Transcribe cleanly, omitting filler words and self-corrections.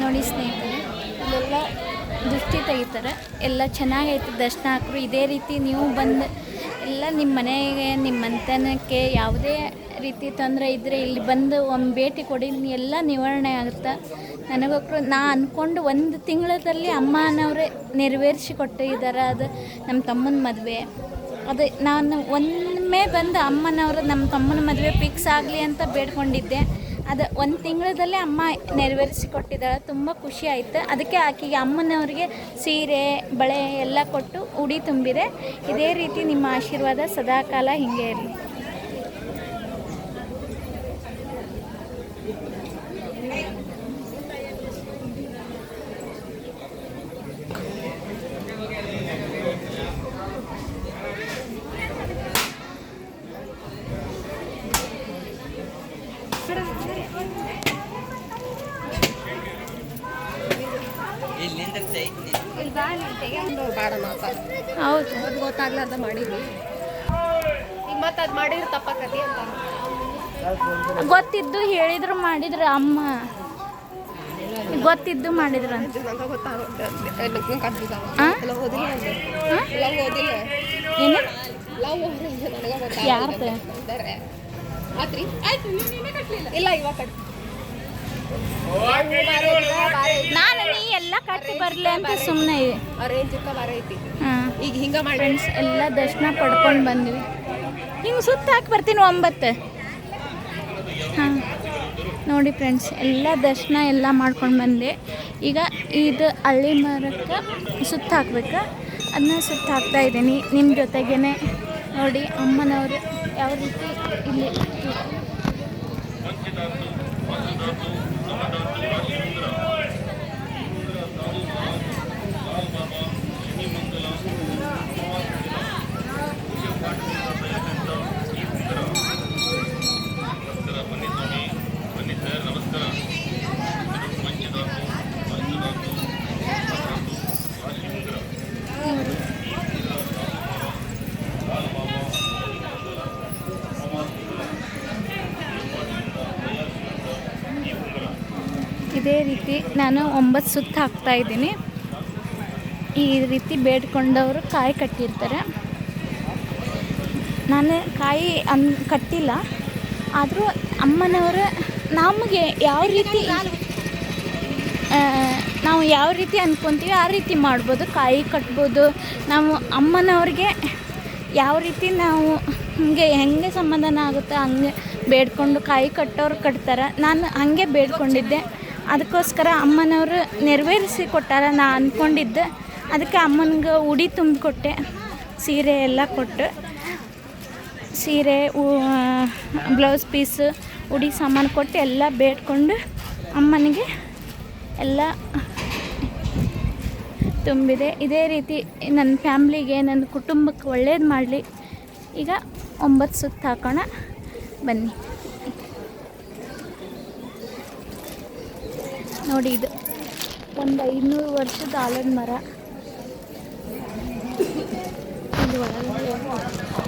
ನೋಡಿ ಸ್ನೇಹಿತರೆ, ಇಲ್ಲೆಲ್ಲ ದೃಷ್ಟಿ ತೆಗಿತಾರೆ. ಎಲ್ಲ ಚೆನ್ನಾಗೈತೆ ದರ್ಶನ ಹಾಕ್ರು. ಇದೇ ರೀತಿ ನೀವು ಬಂದು ಎಲ್ಲ ನಿಮ್ಮ ಮನೆಗೆ, ನಿಮ್ಮ ಮನೆತನಕ್ಕೆ ಯಾವುದೇ ರೀತಿ ತೊಂದರೆ ಇದ್ದರೆ ಇಲ್ಲಿ ಬಂದು ಒಂದು ಭೇಟಿ ಕೊಡಿ, ಎಲ್ಲ ನಿವಾರಣೆ ಆಗುತ್ತೆ. ನನಗೊಬ್ಬರು ನಾ ಅಂದ್ಕೊಂಡು 1 ತಿಂಗಳಲ್ಲಿ ಅಮ್ಮನವರೇ ನೆರವೇರಿಸಿ ಕೊಟ್ಟಿದ್ದಾರೆ. ಅದು ನಮ್ಮ ತಮ್ಮನ ಮದುವೆ. ಅದು ನಾನು ಒಮ್ಮೆ ಬಂದು ಅಮ್ಮನವರು ನಮ್ಮ ತಮ್ಮನ ಮದುವೆ ಫಿಕ್ಸ್ ಆಗಲಿ ಅಂತ ಬೇಡ್ಕೊಂಡಿದ್ದೆ. ಅದು 1 ತಿಂಗಳದಲ್ಲೇ ಅಮ್ಮ ನೆರವೇರಿಸಿ ಕೊಟ್ಟಿದ್ದಾಳೆ. ತುಂಬ ಖುಷಿ ಆಯಿತು. ಅದಕ್ಕೆ ಆಕೆಗೆ ಅಮ್ಮನವ್ರಿಗೆ ಸೀರೆ ಬಳೆ ಎಲ್ಲ ಕೊಟ್ಟು ಉಡಿ ತುಂಬಿದೆ. ಇದೇ ರೀತಿ ನಿಮ್ಮ ಆಶೀರ್ವಾದ ಸದಾಕಾಲ ಹೀಗೆ ಇರಲಿ. ಹೌದು, ಅದು ಗೊತ್ತಾಗ್ಲಾರ್ದ ಮಾಡಿದ್ವಿ. ಈಗ ಮತ್ತೆ ಅದು ಮಾಡಿದ್ರೆ ತಪ್ಪಾಕತಿ ಅಂತ ಗೊತ್ತಿದ್ದು ಹೇಳಿದ್ರು ಮಾಡಿದ್ರು. ಅಮ್ಮ ಗೊತ್ತಿದ್ದು ಮಾಡಿದ್ರು ಅಂತ ಯಾರ್ದು ಇಲ್ಲ ಇವಾಗ ನಾನು ನೀ ಎಲ್ಲ ಕಟ್ಟಿ ಬರಲಿ ಅಂತ ಸುಮ್ಮನೆ ಹಾಂ. ಈಗ ಹಿಂಗ ಮಾಡಿ ಫ್ರೆಂಡ್ಸ್ ಎಲ್ಲ ದರ್ಶನ ಪಡ್ಕೊಂಡು ಬಂದ್ವಿ. ಹಿಂಗೆ ಸುತ್ತ ಹಾಕಿ ಬರ್ತೀನಿ 9. ಹಾಂ ನೋಡಿ ಫ್ರೆಂಡ್ಸ್, ಎಲ್ಲ ದರ್ಶನ ಎಲ್ಲ ಮಾಡ್ಕೊಂಡು ಬಂದೆ. ಈಗ ಇದು ಹಳ್ಳಿ ಮರಕ್ಕೆ ಸುತ್ತ ಹಾಕ್ಬೇಕು. ಅದನ್ನ ಸುತ್ತ ಹಾಕ್ತಾ ಇದ್ದೀನಿ ನಿಮ್ಮ ಜೊತೆಗೇ. ನೋಡಿ ಅಮ್ಮನವರು ಯಾವ ರೀತಿ ಇಲ್ಲಿ ಇದೇ ರೀತಿ ನಾನು 9 ಸುತ್ತ ಹಾಕ್ತಾ ಇದ್ದೀನಿ. ಈ ರೀತಿ ಬೇಡ್ಕೊಂಡವರು ಕಾಯಿ ಕಟ್ಟಿರ್ತಾರೆ. ನಾನು ಕಾಯಿ ಕಟ್ಟಿಲ್ಲ, ಆದರೂ ಅಮ್ಮನವರು ನಮಗೆ ಯಾವ ರೀತಿ ನಾವು ಯಾವ ರೀತಿ ಅಂದ್ಕೊತೀವಿ ಆ ರೀತಿ ಮಾಡ್ಬೋದು. ಕಾಯಿ ಕಟ್ಬೋದು. ನಾವು ಅಮ್ಮನವ್ರಿಗೆ ಯಾವ ರೀತಿ ನಾವು ಹೆಂಗೆ ಸಮಾಧಾನ ಆಗುತ್ತೆ ಹಂಗೆ ಬೇಡ್ಕೊಂಡು ಕಾಯಿ ಕಟ್ಟೋರು ಕಟ್ತಾರೆ. ನಾನು ಹಾಗೆ ಬೇಡ್ಕೊಂಡಿದ್ದೆ. ಅದಕ್ಕೋಸ್ಕರ ಅಮ್ಮನವರು ನೆರವೇರಿಸಿ ಕೊಟ್ಟಾರ ನಾ ಅಂದ್ಕೊಂಡಿದ್ದೆ. ಅದಕ್ಕೆ ಅಮ್ಮನಿಗೆ ಉಡಿ ತುಂಬಿಕೊಟ್ಟೆ, ಸೀರೆ ಎಲ್ಲ ಕೊಟ್ಟು, ಸೀರೆ ಬ್ಲೌಸ್ ಪೀಸು ಉಡಿ ಸಾಮಾನು ಕೊಟ್ಟು ಎಲ್ಲ ಬೇಡ್ಕೊಂಡು ಅಮ್ಮನಿಗೆ ಎಲ್ಲ ತುಂಬಿದೆ. ಇದೇ ರೀತಿ ನನ್ನ ಫ್ಯಾಮ್ಲಿಗೆ, ನನ್ನ ಕುಟುಂಬಕ್ಕೆ ಒಳ್ಳೇದು ಮಾಡಲಿ. ಈಗ 9 ಸುತ್ತ ಹಾಕೋಣ ಬನ್ನಿ. ನೋಡಿ, ಇದು ಒಂದು 500 ವರ್ಷದ ಆಲದ ಮರ. ಇಲ್ಲಿ ಒಳಗಡೆ